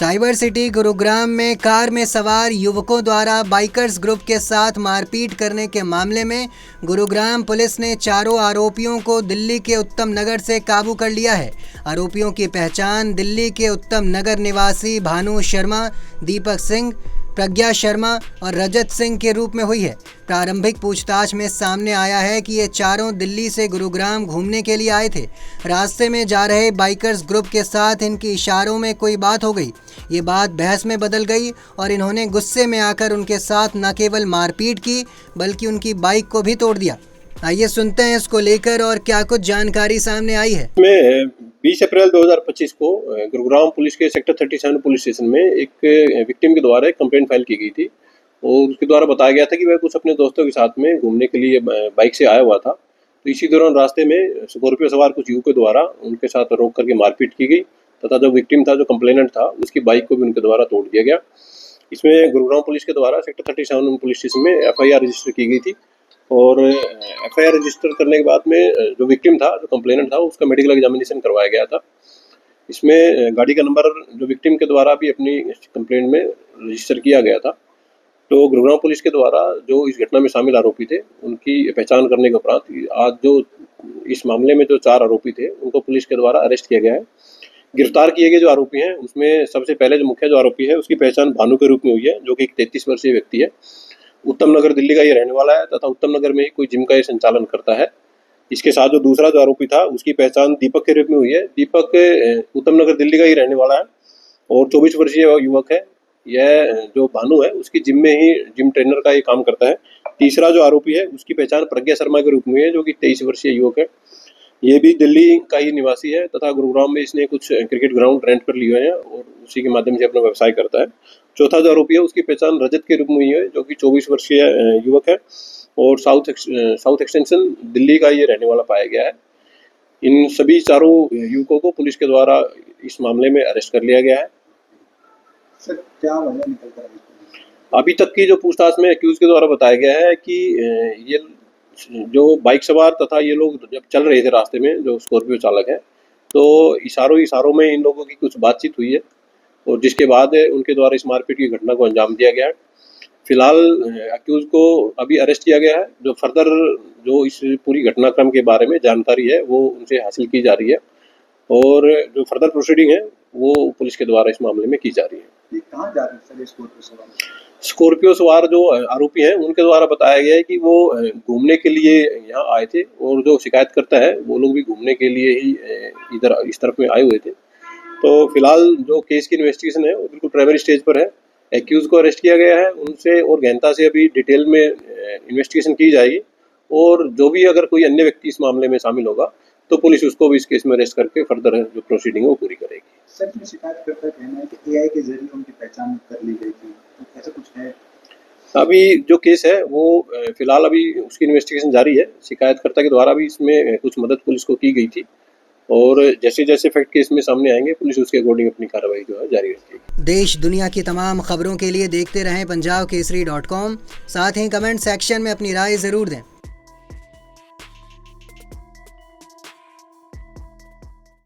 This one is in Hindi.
साइबर सिटी गुरुग्राम में कार में सवार युवकों द्वारा बाइकर्स ग्रुप के साथ मारपीट करने के मामले में गुरुग्राम पुलिस ने चारों आरोपियों को दिल्ली के उत्तम नगर से काबू कर लिया है। आरोपियों की पहचान दिल्ली के उत्तम नगर निवासी भानु शर्मा, दीपक सिंह, प्रज्ञा शर्मा और रजत सिंह के रूप में हुई है। प्रारंभिक पूछताछ में सामने आया है कि ये चारों दिल्ली से गुरुग्राम घूमने के लिए आए थे। रास्ते में जा रहे बाइकर्स ग्रुप के साथ इनकी इशारों में कोई बात हो गई। ये बात बहस में बदल गई और इन्होंने गुस्से में आकर उनके साथ न केवल मारपीट की बल्कि उनकी बाइक को भी तोड़ दिया। आइए सुनते हैं इसको लेकर और क्या कुछ जानकारी सामने आई है। 20 अप्रैल 2025 को गुरुग्राम पुलिस के सेक्टर 37 पुलिस स्टेशन में एक विक्टिम के द्वारा एक कंप्लेंट फाइल की गई थी और उसके द्वारा बताया गया था कि वह कुछ अपने दोस्तों के साथ में घूमने के लिए बाइक से आया हुआ था। तो इसी दौरान रास्ते में स्कॉर्पियो सवार कुछ युवकों द्वारा उनके साथ रोक करके मारपीट की गई तथा जो विक्टिम था, जो कंप्लेनेंट था, उसकी बाइक को भी उनके द्वारा तोड़ दिया गया। इसमें गुरुग्राम पुलिस के द्वारा सेक्टर 37 पुलिस स्टेशन में FIR रजिस्टर की गई थी और FIR रजिस्टर करने के बाद में जो विक्टिम था, जो कंप्लेनेंट था, उसका मेडिकल एग्जामिनेशन करवाया गया था। इसमें गाड़ी का नंबर जो विक्टिम के द्वारा भी अपनी कंप्लेंट में रजिस्टर किया गया था। तो गुरुग्राम पुलिस के द्वारा जो इस घटना में शामिल आरोपी थे, उनकी पहचान करने के उपरांत आज जो इस मामले में जो 4 आरोपी थे, उनको पुलिस के द्वारा अरेस्ट किया गया है। गिरफ्तार किए गए जो आरोपी हैं, उसमें सबसे पहले जो मुख्य जो आरोपी है, उसकी पहचान भानु के रूप में हुई है, जो कि एक 33 वर्षीय व्यक्ति है। उत्तम नगर दिल्ली का ये रहने वाला है तथा उत्तम नगर में ही कोई जिम का ये संचालन करता है। इसके साथ जो दूसरा जो आरोपी था, उसकी पहचान दीपक के रूप में हुई है। दीपक उत्तम नगर दिल्ली का ही रहने वाला है और 24 वर्षीय युवक है। यह जो भानु है, उसकी जिम में ही जिम ट्रेनर का ये काम करता है। तीसरा जो आरोपी है, उसकी पहचान प्रज्ञा शर्मा के रूप में है, जो कि 23 वर्षीय युवक है। ये भी दिल्ली का ही निवासी है तथा गुरुग्राम में इसने कुछ क्रिकेट ग्राउंड रेंट पर लिए हुए हैं और उसी के माध्यम से अपना व्यवसाय करता है। चौथा जो आरोपी है, उसकी पहचान रजत के रूप में हुई है, जो कि 24 वर्षीय युवक है और साउथ एक्सटेंशन दिल्ली का ये रहने वाला पाया गया है। इन सभी चारों युवकों को पुलिस के द्वारा इस मामले में अरेस्ट कर लिया गया है। सर, क्या वजह निकल कर अभी तक की जो पूछताछ में एक्यूज के द्वारा बताया गया है कि ये जो बाइक सवार तथा ये लोग जब चल रहे थे रास्ते में, जो स्कॉर्पियो चालक है, तो इशारों में इन लोगों की कुछ बातचीत हुई है और जिसके बाद उनके द्वारा इस मारपीट की घटना को अंजाम दिया गया है। फिलहाल एक्यूज को अभी अरेस्ट किया गया है। जो फर्दर जो इस पूरी घटनाक्रम के बारे में जानकारी है, वो उनसे हासिल की जा रही है और जो फर्दर प्रोसीडिंग है, वो पुलिस के द्वारा इस मामले में की जा रही है। ये कहाँ जा रहे हैं सर स्कॉर्पियो सवार? स्कॉर्पियो सवार जो आरोपी हैं, उनके द्वारा बताया गया है कि वो घूमने के लिए यहाँ आए थे और जो शिकायत करता है, वो लोग भी घूमने के लिए ही इधर इस तरफ में आए हुए थे। तो फिलहाल जो केस की इन्वेस्टिगेशन है, वो बिल्कुल प्राइमरी स्टेज पर है। एक्यूज को अरेस्ट किया गया है, उनसे और गहनता से अभी डिटेल में इन्वेस्टिगेशन की जाएगी और जो भी अगर कोई अन्य व्यक्ति इस मामले में शामिल होगा, तो पुलिस उसको भी इस केस में अरेस्ट करके फर्दर जो प्रोसीडिंग है वो पूरी करेगी। सर, में शिकायत करता है कहना है कि AI के जरिए उनकी पहचान कर ली गई थी, तो ऐसा कुछ है? अभी जो केस है वो फिलहाल अभी उसकी इन्वेस्टिगेशन जारी है। शिकायतकर्ता के द्वारा भी इसमें कुछ मदद पुलिस को की गई थी और जैसे जैसे फैक्ट केस में सामने आएंगे, पुलिस उसके अकॉर्डिंग अपनी कार्रवाई जो है जारी रखेगी। देश दुनिया की तमाम खबरों के लिए देखते रहें पंजाब केसरी.com। साथ ही कमेंट सेक्शन में अपनी राय ज़रूर दें।